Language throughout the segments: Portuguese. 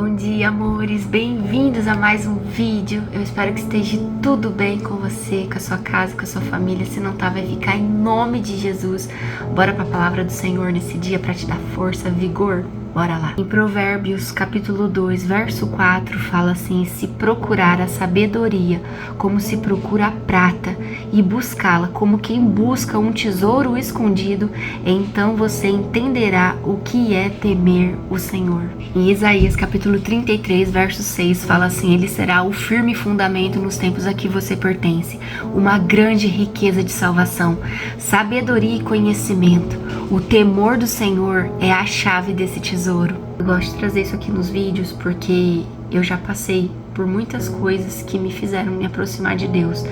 Bom dia, amores! Bem-vindos a mais um vídeo. Eu espero que esteja tudo bem com você, com a sua casa, com a sua família. Se não tá, vai ficar em nome de Jesus. Bora pra palavra do Senhor nesse dia para te dar força, vigor. Bora lá. Em Provérbios, capítulo 2, verso 4, fala assim: se procurar a sabedoria como se procura a prata e buscá-la como quem busca um tesouro escondido, então você entenderá o que é temer o Senhor. Em Isaías, capítulo 33, verso 6, fala assim: ele será o firme fundamento nos tempos a que você pertence, uma grande riqueza de salvação, sabedoria e conhecimento. O temor do Senhor é a chave desse tesouro. Eu gosto de trazer isso aqui nos vídeos porque eu já passei por muitas coisas que me fizeram me aproximar de Deus.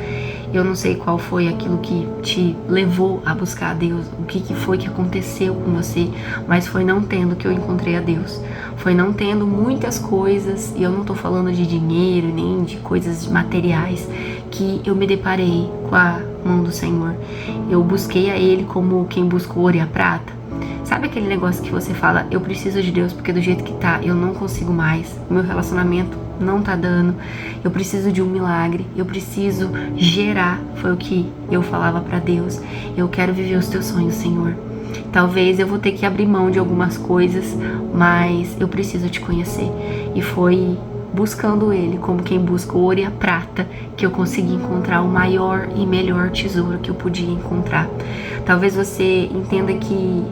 Eu não sei qual foi aquilo que te levou a buscar a Deus, o que foi que aconteceu com você, mas foi não tendo que eu encontrei a Deus. Foi não tendo muitas coisas, e eu não tô falando de dinheiro, nem de coisas materiais, que eu me deparei com a mão do Senhor. Eu busquei a Ele como quem busca o ouro e a prata. Sabe aquele negócio que você fala: eu preciso de Deus porque do jeito que tá, eu não consigo mais, o meu relacionamento não tá dando, eu preciso de um milagre, eu preciso gerar. Foi o que eu falava pra Deus: eu quero viver os teus sonhos, Senhor. Talvez eu vou ter que abrir mão de algumas coisas, mas eu preciso te conhecer. E foi buscando Ele como quem busca o ouro e a prata que eu consegui encontrar o maior e melhor tesouro que eu podia encontrar. Talvez você entenda que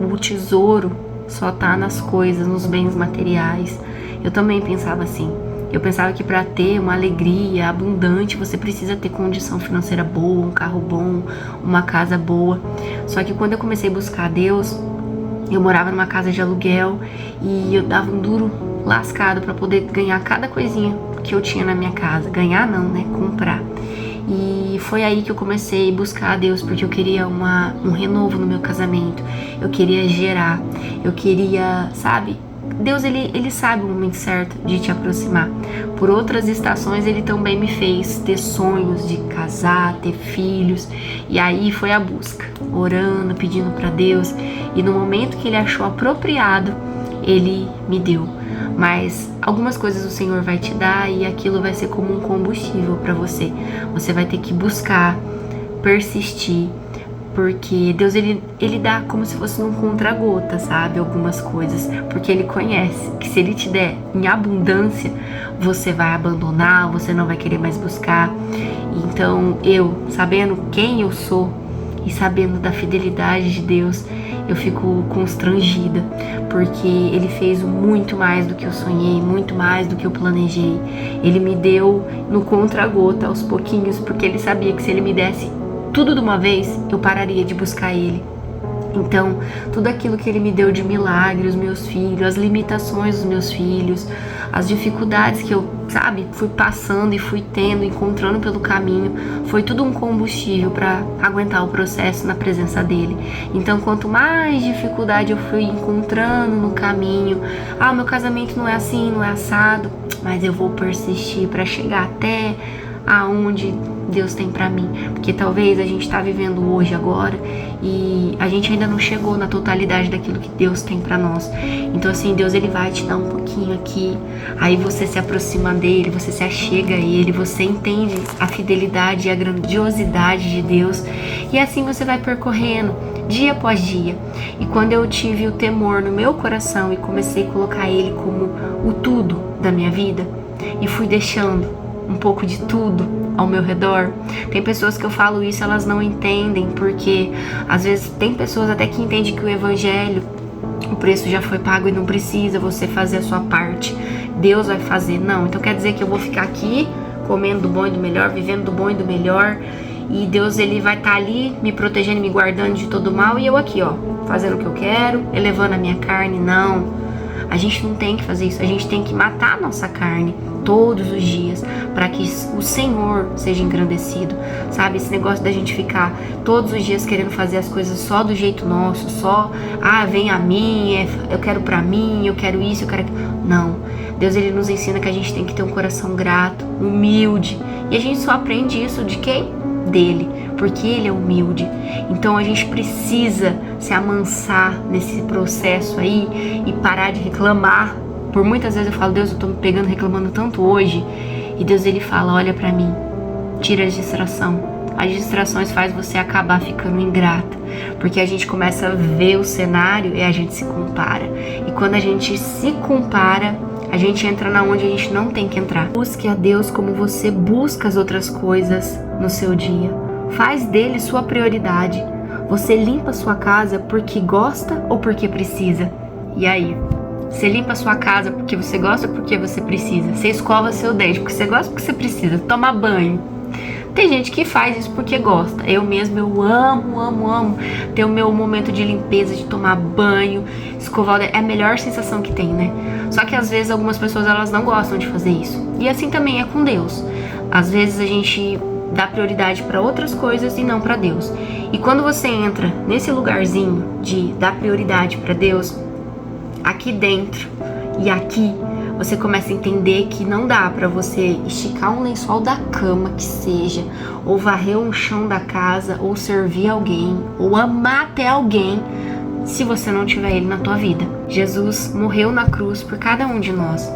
o tesouro só tá nas coisas, nos bens materiais. Eu também pensava assim. Eu pensava que para ter uma alegria abundante você precisa ter condição financeira boa, um carro bom, uma casa boa. Só que quando eu comecei a buscar a Deus, eu morava numa casa de aluguel e eu dava um duro lascado para poder ganhar cada coisinha que eu tinha na minha casa. Ganhar não, né? Comprar. E foi aí que eu comecei a buscar a Deus, porque eu queria um renovo no meu casamento. Eu queria gerar, eu queria, sabe? Deus, ele sabe o momento certo de te aproximar. Por outras estações, Ele também me fez ter sonhos de casar, ter filhos. E aí foi a busca, orando, pedindo para Deus. E no momento que Ele achou apropriado, Ele me deu. Mas algumas coisas o Senhor vai te dar e aquilo vai ser como um combustível para você. Você vai ter que buscar, persistir. Porque Deus, ele dá como se fosse num contra-gota, sabe? Algumas coisas. Porque Ele conhece que se Ele te der em abundância, você vai abandonar, você não vai querer mais buscar. Então eu, sabendo quem eu sou e sabendo da fidelidade de Deus, eu fico constrangida. Porque Ele fez muito mais do que eu sonhei, muito mais do que eu planejei. Ele me deu no contra-gota, aos pouquinhos, porque Ele sabia que se Ele me desse tudo de uma vez, eu pararia de buscar Ele. Então, tudo aquilo que Ele me deu de milagre, os meus filhos, as limitações dos meus filhos, as dificuldades que eu, fui passando e fui tendo, encontrando pelo caminho, foi tudo um combustível para aguentar o processo na presença dEle. Então, quanto mais dificuldade eu fui encontrando no caminho, o meu casamento não é assim, não é assado, mas eu vou persistir para chegar até aonde Deus tem pra mim, porque talvez a gente tá vivendo hoje, agora, e a gente ainda não chegou na totalidade daquilo que Deus tem pra nós. Então assim, Deus, Ele vai te dar um pouquinho aqui, aí você se aproxima dEle, você se achega a Ele, você entende a fidelidade e a grandiosidade de Deus, e assim você vai percorrendo dia após dia. E quando eu tive o temor no meu coração e comecei a colocar Ele como o tudo da minha vida, e fui deixando um pouco de tudo ao meu redor. Tem pessoas que eu falo isso, elas não entendem, porque às vezes tem pessoas até que entendem que o evangelho, o preço já foi pago e não precisa você fazer a sua parte, Deus vai fazer. Não, então quer dizer que eu vou ficar aqui comendo do bom e do melhor, vivendo do bom e do melhor, e Deus, Ele vai estar ali me protegendo, me guardando de todo mal, e eu aqui, fazendo o que eu quero, elevando a minha carne. Não, a gente não tem que fazer isso. A gente tem que matar a nossa carne todos os dias para que o Senhor seja engrandecido, sabe? Esse negócio da gente ficar todos os dias querendo fazer as coisas só do jeito nosso, só, vem a mim, eu quero pra mim, eu quero isso, eu quero aquilo. Não, Deus, Ele nos ensina que a gente tem que ter um coração grato, humilde, e a gente só aprende isso de quem? Dele, porque Ele é humilde. Então a gente precisa se amansar nesse processo aí e parar de reclamar Por muitas vezes eu falo, Deus, eu tô me pegando, reclamando tanto hoje. E Deus, ele fala, olha pra mim, tira a distração. As distrações faz você acabar ficando ingrata. Porque a gente começa a ver o cenário e a gente se compara. E quando a gente se compara, a gente entra na onde a gente não tem que entrar. Busque a Deus como você busca as outras coisas no seu dia. Faz dele sua prioridade. Você limpa a sua casa porque gosta ou porque precisa? E aí? Você limpa a sua casa porque você gosta ou porque você precisa? Você escova seu dente porque você gosta ou porque você precisa? Toma banho. Tem gente que faz isso porque gosta. Eu mesmo, eu amo ter o meu momento de limpeza, de tomar banho, escovar o dente. É a melhor sensação que tem, né? Só que às vezes algumas pessoas, elas não gostam de fazer isso. E assim também é com Deus. Às vezes a gente dá prioridade para outras coisas e não para Deus. E quando você entra nesse lugarzinho de dar prioridade para Deus, aqui dentro e aqui, você começa a entender que não dá para você esticar um lençol da cama que seja, ou varrer um chão da casa, ou servir alguém, ou amar até alguém, se você não tiver ele na tua vida. Jesus morreu na cruz por cada um de nós.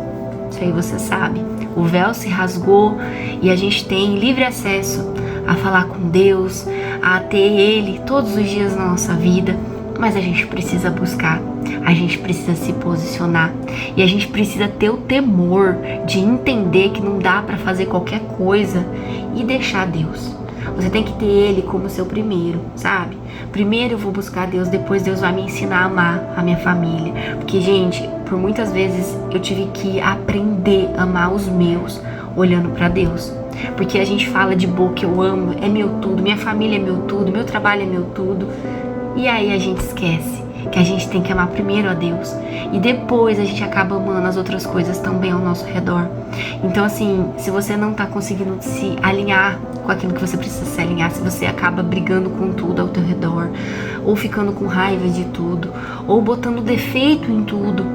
Isso aí você sabe. O véu se rasgou e a gente tem livre acesso a falar com Deus, a ter ele todos os dias na nossa vida. Mas a gente precisa buscar, a gente precisa se posicionar e a gente precisa ter o temor de entender que não dá para fazer qualquer coisa e deixar Deus. Você tem que ter ele como seu primeiro, sabe? Primeiro eu vou buscar Deus, depois Deus vai me ensinar a amar a minha família. Porque, gente, por muitas vezes eu tive que aprender a amar os meus olhando para Deus. Porque a gente fala de boca, eu amo, é meu tudo, minha família é meu tudo, meu trabalho é meu tudo. E aí a gente esquece que a gente tem que amar primeiro a Deus. E depois a gente acaba amando as outras coisas também ao nosso redor. Então assim, se você não tá conseguindo se alinhar com aquilo que você precisa se alinhar, se você acaba brigando com tudo ao teu redor, ou ficando com raiva de tudo, ou botando defeito em tudo,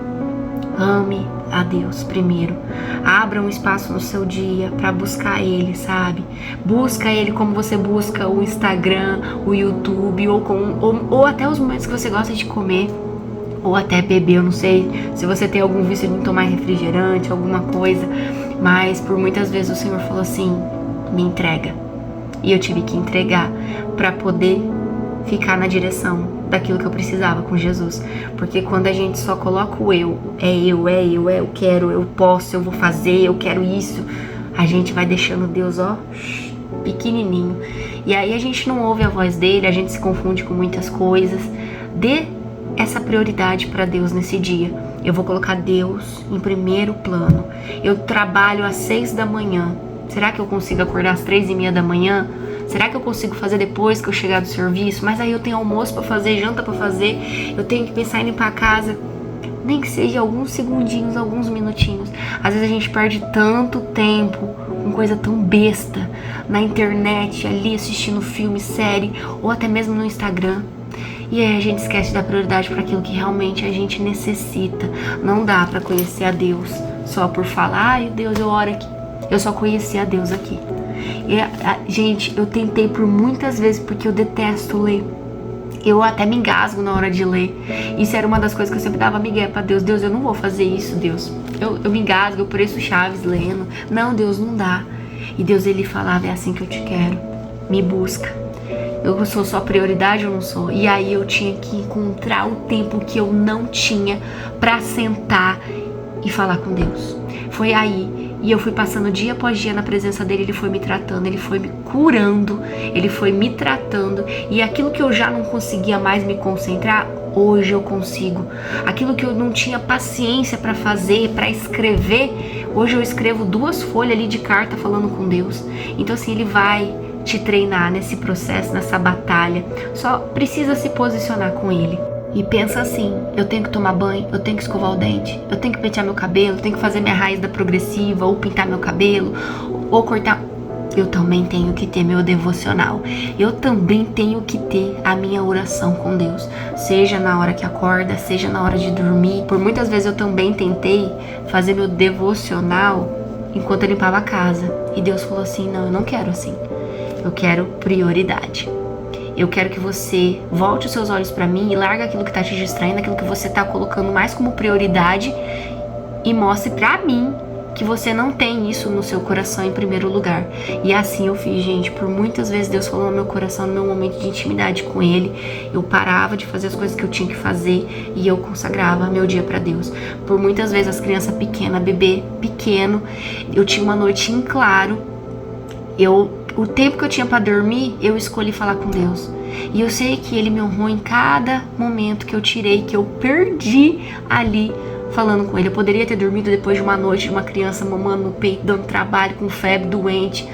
ame a Deus primeiro. Abra um espaço no seu dia para buscar ele, sabe? Busca ele como você busca o Instagram, o YouTube, ou até os momentos que você gosta de comer, ou até beber. Eu não sei se você tem algum vício em tomar refrigerante, alguma coisa, mas por muitas vezes o Senhor falou assim, me entrega. E eu tive que entregar para poder ficar na direção daquilo que eu precisava com Jesus. Porque quando a gente só coloca o eu quero, eu posso, eu vou fazer, eu quero isso, a gente vai deixando Deus, ó, pequenininho. E aí a gente não ouve a voz dele, a gente se confunde com muitas coisas. Dê essa prioridade para Deus nesse dia. Eu vou colocar Deus em primeiro plano. Eu trabalho às 6 da manhã. Será que eu consigo acordar às 3:30 da manhã? Será que eu consigo fazer depois que eu chegar do serviço? Mas aí eu tenho almoço pra fazer, janta pra fazer, eu tenho que pensar em limpar a casa. Nem que seja alguns segundinhos, alguns minutinhos. Às vezes a gente perde tanto tempo com coisa tão besta na internet, ali assistindo filme, série, ou até mesmo no Instagram. E aí a gente esquece de dar prioridade para aquilo que realmente a gente necessita. Não dá pra conhecer a Deus só por falar, ai Deus, eu oro aqui. Eu só conheci a Deus aqui. Gente, eu tentei por muitas vezes, porque eu detesto ler. Eu até me engasgo na hora de ler. Isso era uma das coisas que eu sempre dava migué pra Deus. Deus, eu não vou fazer isso, Deus. Eu me engasgo, eu pareço Chaves lendo. Não, Deus, não dá. E Deus, ele falava, é assim que eu te quero. Me busca. Eu sou só prioridade ou não sou? E aí eu tinha que encontrar o tempo que eu não tinha pra sentar e falar com Deus. Foi aí. E eu fui passando dia após dia na presença dele, ele foi me tratando, ele foi me curando, ele foi me tratando. E aquilo que eu já não conseguia mais me concentrar, hoje eu consigo. Aquilo que eu não tinha paciência para fazer, para escrever, hoje eu escrevo 2 folhas ali de carta falando com Deus. Então assim, ele vai te treinar nesse processo, nessa batalha. Só precisa se posicionar com ele. E pensa assim, eu tenho que tomar banho, eu tenho que escovar o dente, eu tenho que pentear meu cabelo, eu tenho que fazer minha raiz da progressiva, ou pintar meu cabelo, ou cortar. Eu também tenho que ter meu devocional. Eu também tenho que ter a minha oração com Deus. Seja na hora que acorda, seja na hora de dormir. Por muitas vezes eu também tentei fazer meu devocional enquanto eu limpava a casa. E Deus falou assim, não, eu não quero assim. Eu quero prioridade. Eu quero que você volte os seus olhos para mim e larga aquilo que tá te distraindo, aquilo que você tá colocando mais como prioridade e mostre pra mim que você não tem isso no seu coração em primeiro lugar. E assim eu fiz, gente. Por muitas vezes Deus falou no meu coração, no meu momento de intimidade com Ele. Eu parava de fazer as coisas que eu tinha que fazer e eu consagrava meu dia pra Deus. Por muitas vezes as crianças pequenas, bebê pequeno, eu tinha uma noite em claro. O tempo que eu tinha pra dormir, eu escolhi falar com Deus. E eu sei que Ele me honrou em cada momento que eu tirei, que eu perdi ali falando com Ele. Eu poderia ter dormido depois de uma noite de uma criança mamando no peito, dando trabalho, com febre, doente.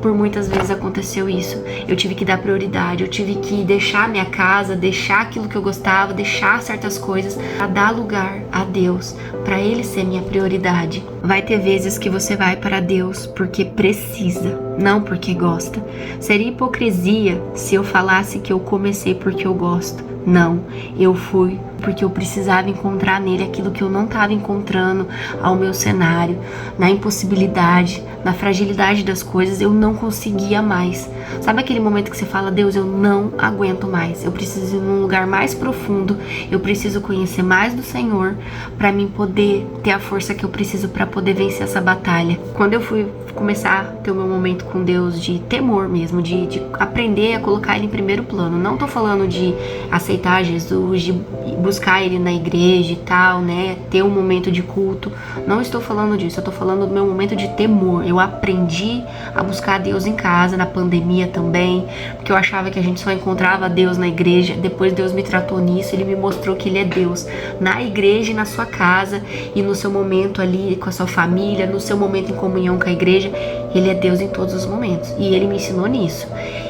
Por muitas vezes aconteceu isso. Eu tive que dar prioridade, eu tive que deixar minha casa, deixar aquilo que eu gostava, deixar certas coisas para dar lugar a Deus, para Ele ser minha prioridade. Vai ter vezes que você vai para Deus porque precisa, não porque gosta. Seria hipocrisia se eu falasse que eu comecei porque eu gosto. Não, eu fui porque eu precisava encontrar nele aquilo que eu não estava encontrando ao meu cenário, na impossibilidade, na fragilidade das coisas, eu não conseguia mais. Sabe aquele momento que você fala, Deus, eu não aguento mais, eu preciso ir num lugar mais profundo, eu preciso conhecer mais do Senhor para mim poder ter a força que eu preciso para poder vencer essa batalha. Quando eu fui começar a ter o meu momento com Deus de temor mesmo, de aprender a colocar Ele em primeiro plano, não tô falando de aceitar Jesus, de buscar Ele na igreja e tal, né, ter um momento de culto, não estou falando disso, eu tô falando do meu momento de temor. Eu aprendi a buscar Deus em casa, na pandemia também, porque eu achava que a gente só encontrava Deus na igreja. Depois Deus me tratou nisso, Ele me mostrou que Ele é Deus na igreja e na sua casa, e no seu momento ali com a sua família, no seu momento em comunhão com a igreja, Ele é Deus em todos os momentos, e Ele me ensinou nisso.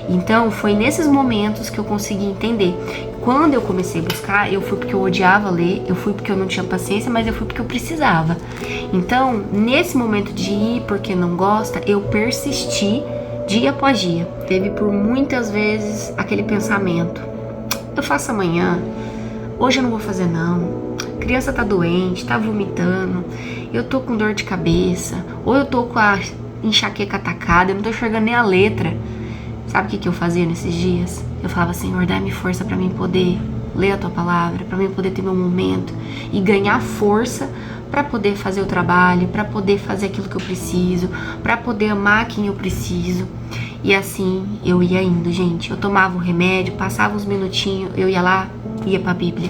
Então foi nesses momentos que eu consegui entender. Quando eu comecei a buscar, eu fui porque eu odiava ler, eu fui porque eu não tinha paciência, mas eu fui porque eu precisava. Então, nesse momento de ir porque não gosta, eu persisti dia após dia. Teve por muitas vezes aquele pensamento, eu faço amanhã, hoje eu não vou fazer não, criança tá doente, tá vomitando, eu tô com dor de cabeça, ou eu tô com a enxaqueca atacada, eu não tô enxergando nem a letra. Sabe o que eu fazia nesses dias? Eu falava, Senhor, dá-me força para mim poder ler a Tua palavra, para mim poder ter meu momento e ganhar força para poder fazer o trabalho, para poder fazer aquilo que eu preciso, para poder amar quem eu preciso. E assim eu ia indo, gente. Eu tomava o remédio, passava uns minutinhos, eu ia lá, ia para a Bíblia.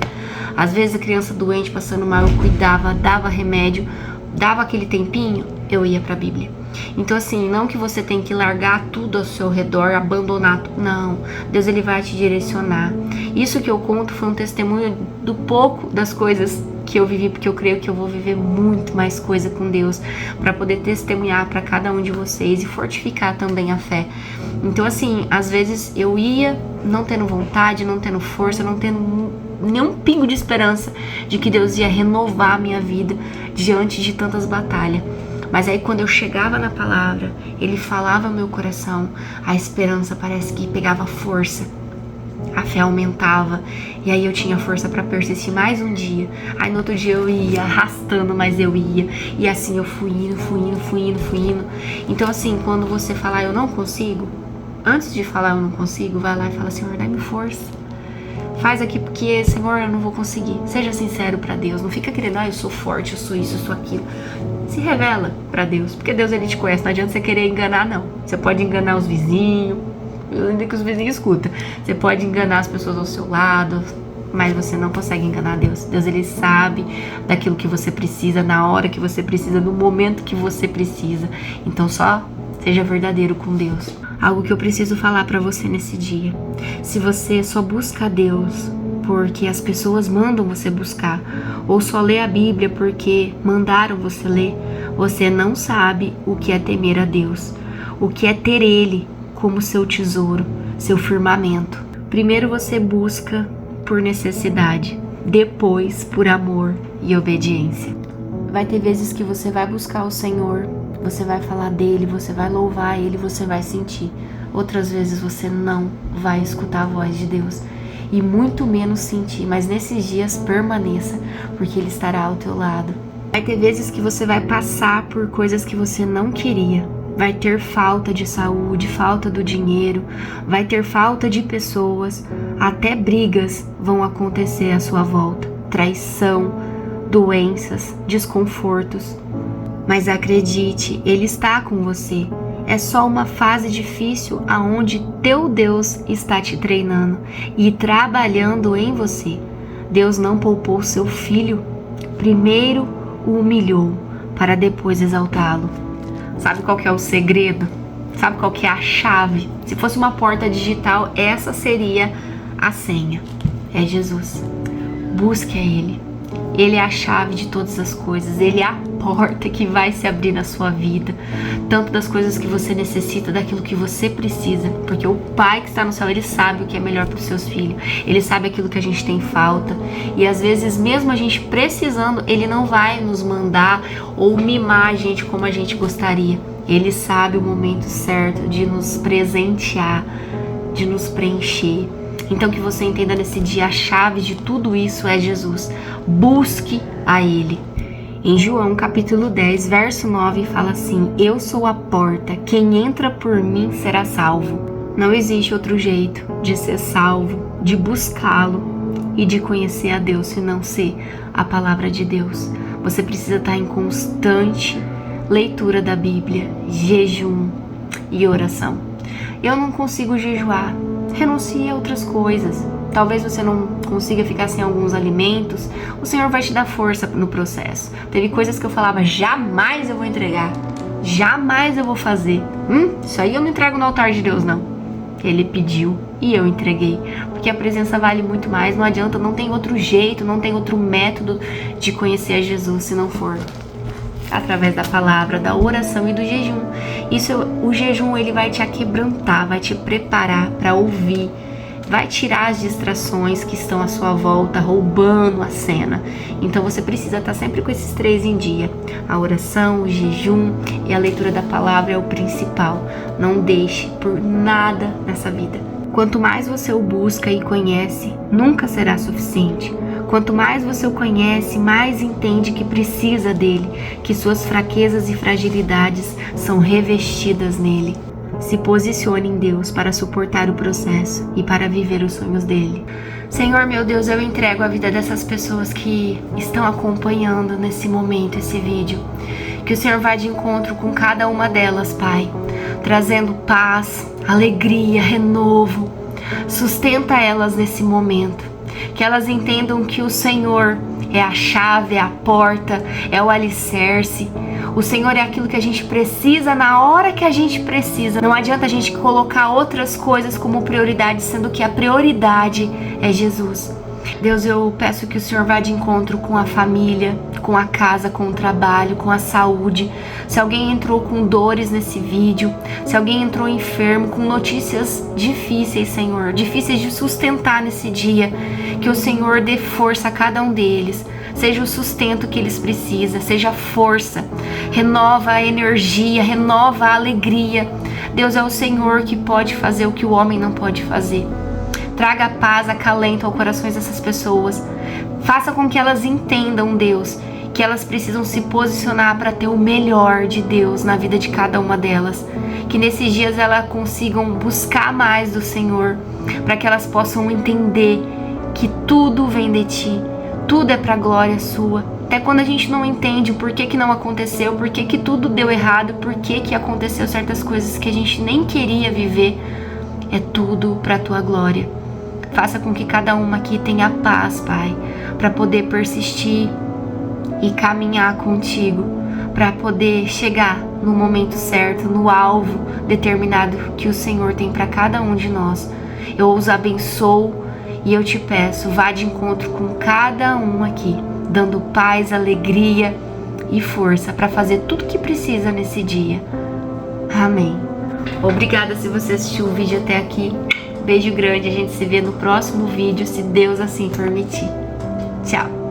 Às vezes a criança doente, passando mal, eu cuidava, dava remédio, dava aquele tempinho, eu ia para a Bíblia. Então assim, não que você tem que largar tudo ao seu redor, abandonar tudo, não. Deus, Ele vai te direcionar. Isso que eu conto foi um testemunho do pouco das coisas que eu vivi, porque eu creio que eu vou viver muito mais coisa com Deus para poder testemunhar para cada um de vocês e fortificar também a fé. Então assim, às vezes eu ia não tendo vontade, não tendo força, não tendo nenhum pingo de esperança de que Deus ia renovar a minha vida diante de tantas batalhas. Mas aí quando eu chegava na palavra, Ele falava no meu coração, a esperança parece que pegava força, a fé aumentava, e aí eu tinha força para persistir mais um dia. Aí no outro dia eu ia arrastando, mas eu ia, e assim eu fui indo. Então assim, quando você falar eu não consigo, antes de falar eu não consigo, vai lá e fala, Senhor, dá-me força. Faz aqui porque, Senhor, eu não vou conseguir. Seja sincero para Deus. Não fica querendo, eu sou forte, eu sou isso, eu sou aquilo. Se revela para Deus, porque Deus, Ele te conhece. Não adianta você querer enganar, não. Você pode enganar os vizinhos, ainda que os vizinhos escutam. Você pode enganar as pessoas ao seu lado, mas você não consegue enganar Deus. Deus, Ele sabe daquilo que você precisa, na hora que você precisa, no momento que você precisa. Então só seja verdadeiro com Deus. Algo que eu preciso falar para você nesse dia. Se você só busca a Deus porque as pessoas mandam você buscar, ou só lê a Bíblia porque mandaram você ler, você não sabe o que é temer a Deus, o que é ter Ele como seu tesouro, seu firmamento. Primeiro você busca por necessidade, depois por amor e obediência. Vai ter vezes que você vai buscar o Senhor, você vai falar dele, você vai louvar ele, você vai sentir. Outras vezes você não vai escutar a voz de Deus e muito menos sentir, mas nesses dias permaneça, porque Ele estará ao teu lado. Vai ter vezes que você vai passar por coisas que você não queria. Vai ter falta de saúde, falta do dinheiro, vai ter falta de pessoas, até brigas vão acontecer à sua volta, traição, doenças, desconfortos. Mas acredite, Ele está com você. É só uma fase difícil aonde teu Deus está te treinando e trabalhando em você. Deus não poupou seu filho, primeiro o humilhou para depois exaltá-lo. Sabe qual que é o segredo? Sabe qual que é a chave? Se fosse uma porta digital, essa seria a senha. É Jesus. Busque a Ele. Ele é a chave de todas as coisas. Ele é a porta que vai se abrir na sua vida. Tanto das coisas que você necessita, daquilo que você precisa. Porque o Pai que está no céu, Ele sabe o que é melhor para os seus filhos. Ele sabe aquilo que a gente tem falta. E às vezes, mesmo a gente precisando, Ele não vai nos mandar ou mimar a gente como a gente gostaria. Ele sabe o momento certo de nos presentear, de nos preencher. Então que você entenda nesse dia, a chave de tudo isso é Jesus. Busque a Ele. Em João capítulo 10, verso 9, fala assim: eu sou a porta, quem entra por mim será salvo. Não existe outro jeito de ser salvo, de buscá-lo e de conhecer a Deus, se não ser a palavra de Deus. Você precisa estar em constante leitura da Bíblia, jejum e oração. Eu não consigo jejuar. Renuncie a outras coisas. Talvez você não consiga ficar sem alguns alimentos. O Senhor vai te dar força no processo. Teve coisas que eu falava, jamais eu vou entregar. Jamais eu vou fazer. Isso aí eu não entrego no altar de Deus, não. Ele pediu e eu entreguei. Porque a presença vale muito mais. Não adianta, não tem outro jeito, não tem outro método de conhecer a Jesus se não for através da palavra, da oração e do jejum. O jejum, ele vai te aquebrantar, vai te preparar para ouvir, vai tirar as distrações que estão à sua volta, roubando a cena. Então você precisa estar sempre com esses 3 em dia. A oração, o jejum e a leitura da palavra é o principal. Não deixe por nada nessa vida. Quanto mais você o busca e conhece, nunca será suficiente. Quanto mais você o conhece, mais entende que precisa dele, que suas fraquezas e fragilidades são revestidas nele. Se posicione em Deus para suportar o processo e para viver os sonhos dele. Senhor, meu Deus, eu entrego a vida dessas pessoas que estão acompanhando nesse momento esse vídeo. Que o Senhor vá de encontro com cada uma delas, Pai, trazendo paz, alegria, renovo. Sustenta elas nesse momento. Que elas entendam que o Senhor é a chave, é a porta, é o alicerce. O Senhor é aquilo que a gente precisa na hora que a gente precisa. Não adianta a gente colocar outras coisas como prioridade, sendo que a prioridade é Jesus. Deus, eu peço que o Senhor vá de encontro com a família, com a casa, com o trabalho, com a saúde. Se alguém entrou com dores nesse vídeo, se alguém entrou enfermo, com notícias difíceis, Senhor, difíceis de sustentar nesse dia, que o Senhor dê força a cada um deles. Seja o sustento que eles precisam, seja a força, renova a energia, renova a alegria. Deus, é o Senhor que pode fazer o que o homem não pode fazer. Traga paz, acalento ao coração dessas pessoas. Faça com que elas entendam, Deus, que elas precisam se posicionar para ter o melhor de Deus na vida de cada uma delas. Que nesses dias elas consigam buscar mais do Senhor, para que elas possam entender que tudo vem de Ti, tudo é para a glória Sua. Até quando a gente não entende o porquê que não aconteceu, porquê que tudo deu errado, porquê que aconteceu certas coisas que a gente nem queria viver, é tudo para a Tua glória. Faça com que cada uma aqui tenha paz, Pai, para poder persistir e caminhar contigo, para poder chegar no momento certo, no alvo determinado que o Senhor tem para cada um de nós. Eu os abençoo e eu te peço, vá de encontro com cada um aqui, dando paz, alegria e força para fazer tudo que precisa nesse dia. Amém. Obrigada se você assistiu o vídeo até aqui. Beijo grande, a gente se vê no próximo vídeo, se Deus assim permitir. Tchau!